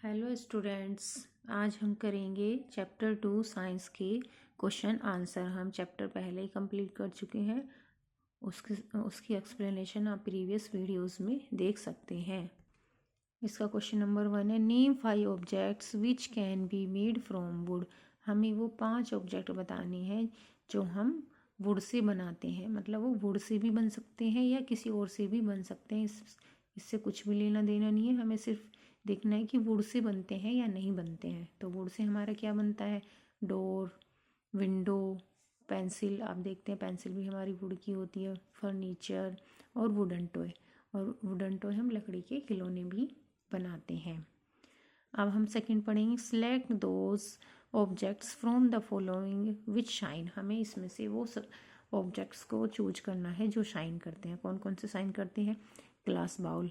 Hello students, आज हम करेंगे चैप्टर 2 साइंस के क्वेश्चन आंसर। हम चैप्टर पहले ही कंप्लीट कर चुके हैं। उसकी एक्सप्लेनेशन आप प्रीवियस वीडियोस में देख सकते हैं। इसका क्वेश्चन नंबर 1 है, name 5 objects which can be made from would. हमें वो 5 ऑब्जेक्ट बताने हैं जो हम वुड से बनाते हैं, मतलब वो वुड से भी बन सकते हैं या किसी और से भी बन सकते हैं। इससे कुछ भी लेना देना नहीं है, हमें सिर्फ देखना है कि वुड से बनते हैं या नहीं बनते हैं। तो वुड से हमारा क्या बनता है, डोर, विंडो, पेंसिल। आप देखते हैं पेंसिल भी हमारी वुड की होती है, फर्नीचर और वुडन टॉय। और वुडन टॉय हम लकड़ी के खिलौने भी बनाते हैं। अब हम सेकंड पढ़ेंगे, select those objects from the following which shine. हमें इसमें से वो ऑब्जेक्ट्स को चूज करना है जो शाइन करते हैं। कौन कौन से शाइन करते हैं, ग्लास बाउल,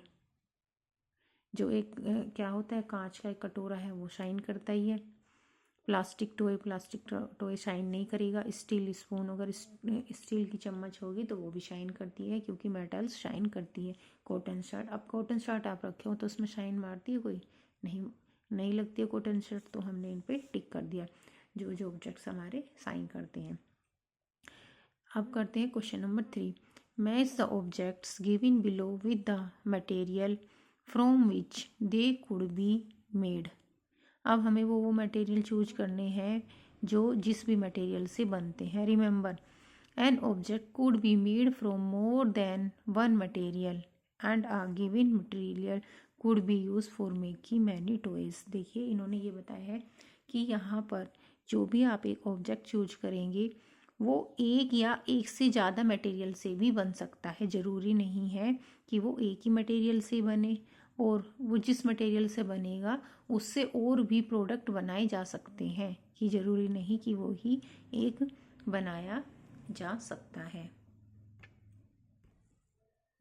जो एक क्या होता है, कांच का एक कटोरा है, वो शाइन करता ही है। प्लास्टिक टॉय शाइन नहीं करेगा। स्टील स्पून, अगर स्टील की चम्मच होगी तो वो भी शाइन करती है क्योंकि मेटल्स शाइन करती है। कॉटन शर्ट, अब कॉटन शर्ट आप रखे हो तो उसमें शाइन मारती है कोई, नहीं लगती है कॉटन शर्ट, तो हमने इन पे टिक कर दिया जो जो ऑब्जेक्ट्स हमारे शाइन करते हैं। अब करते हैं question number 3, match the objects given below with the material from which they could be made. अब हमें वो मटेरियल चूज करने हैं जो जिस भी मटेरियल से बनते हैं। Remember, an object could be made from more than one material and a given material could be use for making many toys. देखिए इन्होंने ये बताया है कि यहाँ पर जो भी आप एक ऑब्जेक्ट चूज करेंगे वो एक या एक से ज़्यादा मटेरियल से भी बन सकता है। ज़रूरी नहीं है कि वो एक ही मटेरियल से बने, और वो जिस मटेरियल से बनेगा उससे और भी प्रोडक्ट बनाए जा सकते हैं, कि ज़रूरी नहीं कि वो ही एक बनाया जा सकता है।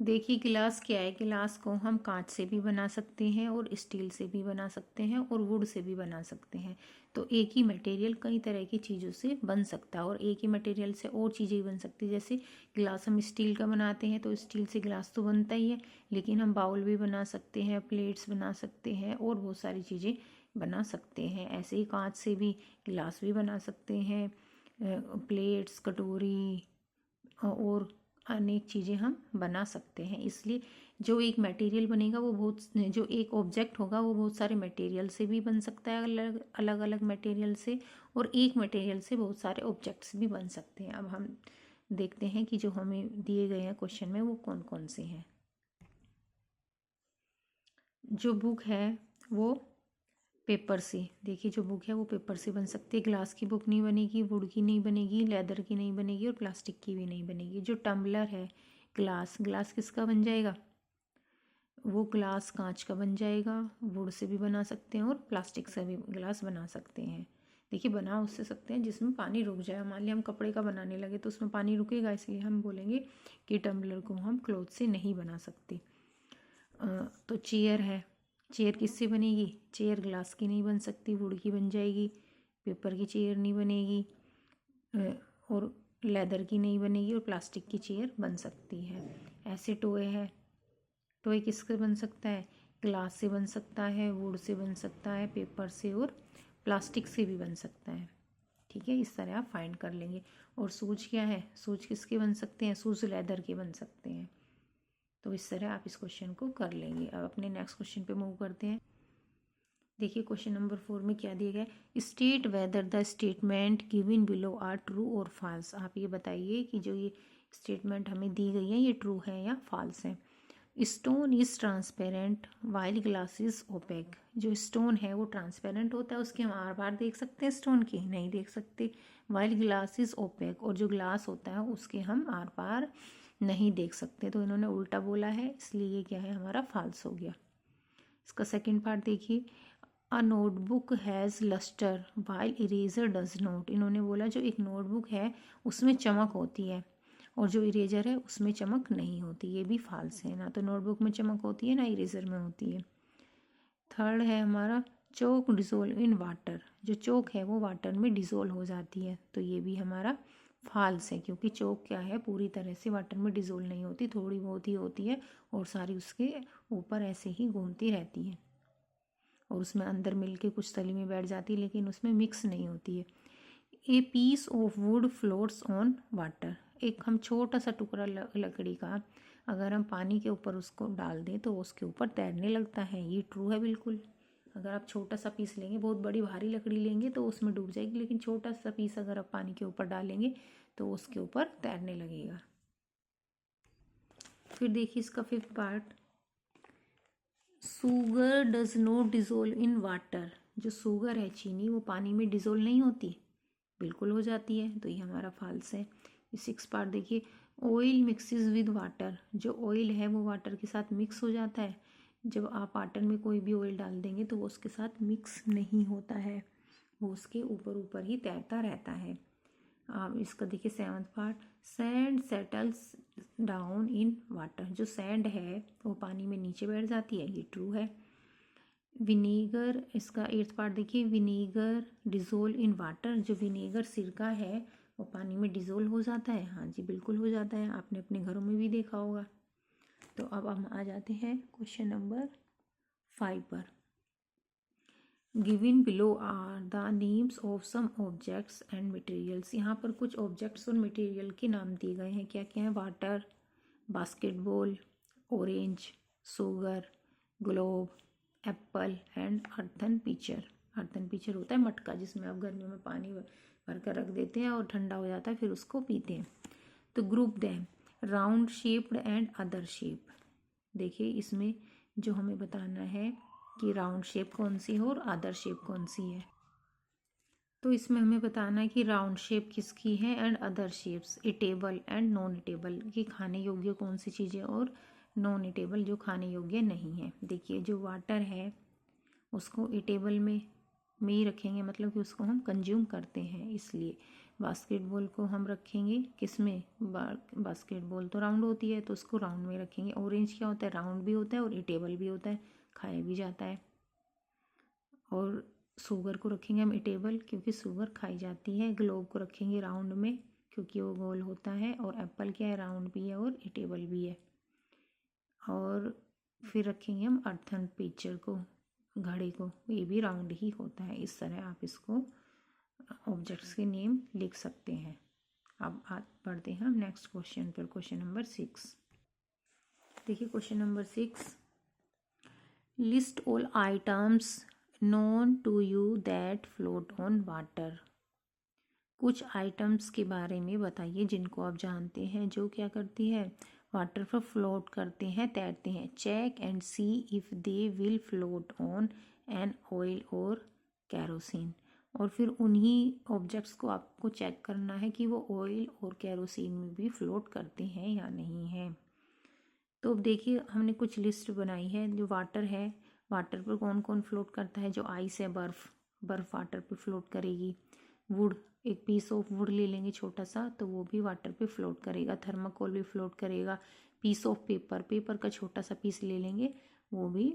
देखिए गिलास क्या है, गिलास को हम कांच से भी बना सकते हैं और स्टील से भी बना सकते हैं और वुड से भी बना सकते हैं। तो एक ही मटेरियल कई तरह की चीज़ों से बन सकता है और एक ही मटेरियल से और चीज़ें भी बन सकती है। जैसे गिलास हम स्टील का बनाते हैं तो स्टील से गिलास तो बनता ही है, लेकिन हम बाउल भी बना सकते हैं, प्लेट्स बना सकते हैं और बहुत सारी चीज़ें बना सकते हैं। ऐसे ही कांच से भी गिलास भी बना सकते हैं, प्लेट्स, कटोरी और अनेक चीज़ें हम बना सकते हैं। इसलिए जो एक मटेरियल बनेगा वो जो एक ऑब्जेक्ट होगा वो बहुत सारे मटेरियल से भी बन सकता है, अलग अलग मटेरियल से, और एक मटेरियल से बहुत सारे ऑब्जेक्ट्स भी बन सकते हैं। अब हम देखते हैं कि जो हमें दिए गए हैं क्वेश्चन में वो कौन कौन से हैं। जो बुक है वो पेपर से, देखिए जो बुक है वो पेपर से बन सकती है। ग्लास की बुक नहीं बनेगी, वुड की नहीं बनेगी, लेदर की नहीं बनेगी और प्लास्टिक की भी नहीं बनेगी। जो टम्बलर है, ग्लास किसका बन जाएगा, वो ग्लास कांच का बन जाएगा। वुड से भी बना सकते हैं और प्लास्टिक से भी ग्लास बना सकते हैं। देखिए बना उससे सकते हैं जिसमें पानी रुक जाए। मान लिया हम कपड़े का बनाने लगे तो उसमें पानी रुकेगा, इसलिए हम बोलेंगे कि टम्बलर को हम क्लॉथ से नहीं बना सकते। तो चेयर है, चेयर किससे बनेगी, चेयर ग्लास की नहीं बन सकती, वुड की बन जाएगी। पेपर की चेयर नहीं बनेगी और लेदर की नहीं बनेगी और प्लास्टिक की चेयर बन सकती है। ऐसे टॉय है, टॉय किससे बन सकता है, ग्लास से बन सकता है, वुड से बन सकता है, पेपर से और प्लास्टिक से भी बन सकता है। ठीक है, इस तरह आप फाइंड कर लेंगे। और शूज क्या है, शूज किसके बन सकते हैं, शूज लेदर के बन सकते हैं। तो इस तरह आप इस क्वेश्चन को कर लेंगे। अब अपने नेक्स्ट क्वेश्चन पे मूव करते हैं। देखिए क्वेश्चन नंबर 4 में क्या दिया गया है, state whether the statement given below are true और फॉल्स। आप ये बताइए कि जो ये स्टेटमेंट हमें दी गई है ये ट्रू है या फॉल्स है। Stone is transparent while glass is opaque. जो स्टोन है वो ट्रांसपेरेंट होता है, उसके हम आर पार देख सकते हैं, स्टोन के नहीं देख सकते। वाइल ग्लास इज ओपेक, और जो ग्लास होता है उसके हम आर पार नहीं देख सकते। तो इन्होंने उल्टा बोला है, इसलिए ये क्या है, हमारा फॉल्स हो गया। इसका सेकंड पार्ट देखिए, a notebook has lustre while eraser does not. इन्होंने बोला जो एक नोटबुक है उसमें चमक होती है और जो इरेजर है उसमें चमक नहीं होती। ये भी फॉल्स है, ना तो नोटबुक में चमक होती है ना इरेजर में होती है। थर्ड है हमारा, चौक डिजोल्व इन वाटर। जो चौक है वो वाटर में डिजोल्व हो जाती है, तो ये भी हमारा फॉल्स है क्योंकि चौक क्या है, पूरी तरह से वाटर में डिजोल्व नहीं होती, थोड़ी बहुत ही होती है और सारी उसके ऊपर ऐसे ही घूमती रहती है। और उसमें अंदर मिल के कुछ तली में बैठ जाती है, लेकिन उसमें मिक्स नहीं होती है। A piece of wood floats on water, एक हम छोटा सा टुकड़ा लकड़ी का अगर हम पानी के ऊपर उसको डाल दें तो उसके ऊपर तैरने लगता है। ये ट्रू है बिल्कुल। अगर आप छोटा सा पीस लेंगे, बहुत बड़ी भारी लकड़ी लेंगे तो उसमें डूब जाएगी, लेकिन छोटा सा पीस अगर आप पानी के ऊपर डालेंगे तो उसके ऊपर तैरने लगेगा। फिर देखिए इसका fifth part, sugar does not dissolve in water, जो शुगर है चीनी वो पानी में डिजोल्व नहीं होती, बिल्कुल हो जाती है, तो ये हमारा फाल्स है। सिक्स पार्ट देखिए, ऑयल मिक्सेस विद वाटर, जो ऑयल है वो वाटर के साथ मिक्स हो जाता है। जब आप वाटर में कोई भी ऑयल डाल देंगे तो वो उसके साथ मिक्स नहीं होता है, वो उसके ऊपर ऊपर ही तैरता रहता है। आप इसका देखिए seventh part, sand settles down in water, जो सैंड है वो पानी में नीचे बैठ जाती है, ये ट्रू है। विनेगर, इसका एट्थ पार्ट देखिए, विनेगर डिजोल्व इन वाटर, जो विनेगर सिरका है वो पानी में डिजोल्व हो जाता है, हाँ जी बिल्कुल हो जाता है, आपने अपने घरों में भी देखा होगा। तो अब हम आ जाते हैं क्वेश्चन नंबर 5 पर। Given below are the names of some objects and materials, यहाँ पर कुछ ऑब्जेक्ट्स और मटेरियल के नाम दिए गए हैं। क्या क्या है, water, basketball, orange, sugar, globe, apple and earthen pitcher. Earthen pitcher होता है मटका, जिसमें आप गर्मियों में पानी भर कर रख देते हैं और ठंडा हो जाता है, फिर उसको पीते हैं। तो group them, round shaped and other shape. देखिए इसमें जो हमें बताना है कि राउंड शेप कौन सी है और अदर शेप कौन सी है। तो इसमें हमें बताना है कि राउंड शेप किसकी है and other shapes, edible and non edible, कि खाने योग्य कौन सी चीज़ें और नॉन इटेबल जो खाने योग्य नहीं है। देखिए जो वाटर है उसको इटेबल में ही रखेंगे, मतलब कि उसको हम कंज्यूम करते हैं, इसलिए बास्केटबॉल को हम रखेंगे किस में, बास्केटबॉल तो राउंड होती है तो उसको राउंड में रखेंगे। ऑरेंज क्या होता है, राउंड भी होता है और इटेबल भी होता है, खाया भी जाता है। और शुगर को रखेंगे हम इटेबल क्योंकि शुगर खाई जाती है। ग्लोब को रखेंगे राउंड में क्योंकि वो गोल होता है। और एप्पल क्या है, राउंड भी है और इटेबल भी है। और फिर रखेंगे हम अर्थन पिक्चर को, घड़े को, ये भी राउंड ही होता है। इस तरह आप इसको ऑब्जेक्ट्स के नेम लिख सकते हैं। अब पढ़ते हैं हम नेक्स्ट क्वेश्चन पर, क्वेश्चन नंबर 6। देखिए question number 6, list all items known to you that float on water. कुछ आइटम्स के बारे में बताइए जिनको आप जानते हैं जो क्या करती है, वाटर पर फ्लोट करते हैं, तैरते हैं। Check and see if they will float on an oil और कैरोसिन। और फिर उन्हीं ऑब्जेक्ट्स को आपको चेक करना है कि वो ऑयल और कैरोसिन में भी फ्लोट करते हैं या नहीं है। तो अब देखिए हमने कुछ लिस्ट बनाई है। जो वाटर है, वाटर पर कौन कौन फ्लोट करता है, जो आइस है, बर्फ़, बर्फ़ वाटर पे फ्लोट करेगी। वुड, एक पीस ऑफ वुड ले लेंगे छोटा सा तो वो भी वाटर पे फ्लोट करेगा। थर्माकोल भी फ्लोट करेगा। पीस ऑफ पेपर, पेपर का छोटा सा पीस ले लेंगे वो भी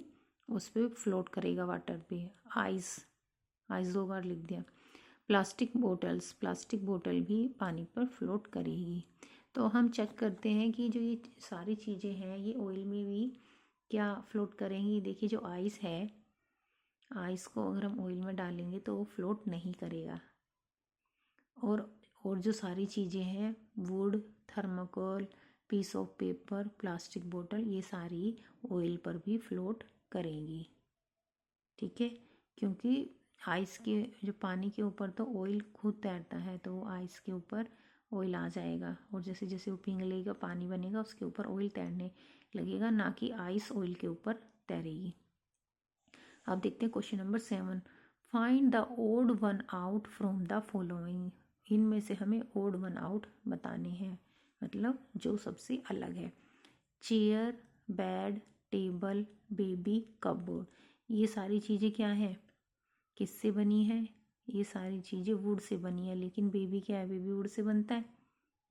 उस पर फ्लोट करेगा वाटर पे। आइस, आइस 2 बार लिख दिया। प्लास्टिक बोटल्स, प्लास्टिक बोतल भी पानी पर फ्लोट करेगी। तो हम चेक करते हैं कि जो ये सारी चीज़ें हैं ये ऑयल में भी क्या फ्लोट करेंगी। देखिए जो आइस है, आइस को अगर हम ऑयल में डालेंगे तो वो फ्लोट नहीं करेगा। और जो सारी चीज़ें हैं, wood, thermocol, piece of paper, plastic बोतल, ये सारी ऑयल पर भी फ्लोट करेंगी। ठीक है, क्योंकि आइस के, जो पानी के ऊपर तो ऑयल खुद तैरता है तो वो आइस के ऊपर ऑयल आ जाएगा, और जैसे जैसे वो पिघलेगा पानी बनेगा उसके ऊपर ऑयल तैरने लगेगा, ना कि आइस ऑयल के ऊपर तैरेगी। अब देखते हैं question number 7, find the odd one out from the following. इनमें से हमें ओड वन आउट बताने हैं, मतलब जो सबसे अलग है। Chair, bed, table, baby, cupboard, ये सारी चीज़ें क्या हैं, किससे बनी है, ये सारी चीज़ें वुड से बनी है। लेकिन बेबी क्या है, बेबी वुड से बनता है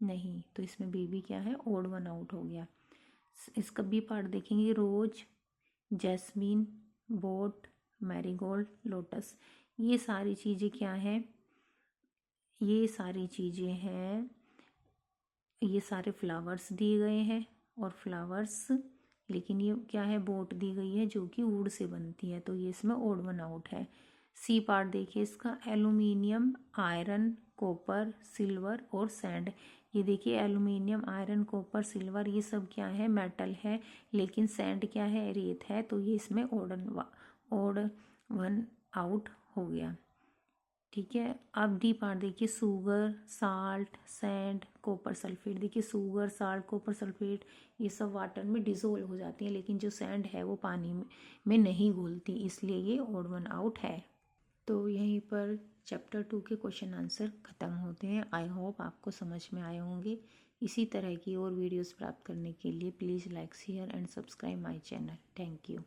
नहीं, तो इसमें बेबी क्या है, ओड वन आउट हो गया। इसका बी पार्ट देखेंगे, रोज, जैस्मीन, बोट, मैरीगोल्ड, लोटस, ये सारी चीज़ें क्या हैं, ये सारी चीज़ें हैं, ये सारे फ्लावर्स दिए गए हैं और फ्लावर्स लेकिन ये क्या है, बोट दी गई है जो कि वुड से बनती है, तो ये इसमें ओड वन आउट है। सी पार्ट देखिए इसका, एल्यूमिनियम, आयरन, कॉपर, सिल्वर और सैंड। ये देखिए एल्यूमिनियम, आयरन, कॉपर, सिल्वर ये सब क्या है, मेटल है, लेकिन सैंड क्या है, रेत है, तो ये इसमें ओड वन आउट हो गया। ठीक है, अब डी पार्ट देखिए, sugar, salt, sand, copper sulphate. देखिए सुगर, साल्ट, कॉपर सल्फेट ये सब वाटर में डिज़ोल्व हो जाती हैं, लेकिन जो सैंड है वो पानी में नहीं घुलती, इसलिए ये ओड वन आउट है। तो यहीं पर चैप्टर 2 के क्वेश्चन आंसर ख़त्म होते हैं। आई होप आपको समझ में आए होंगे। इसी तरह की और वीडियोस प्राप्त करने के लिए please like, share and subscribe my channel. Thank you.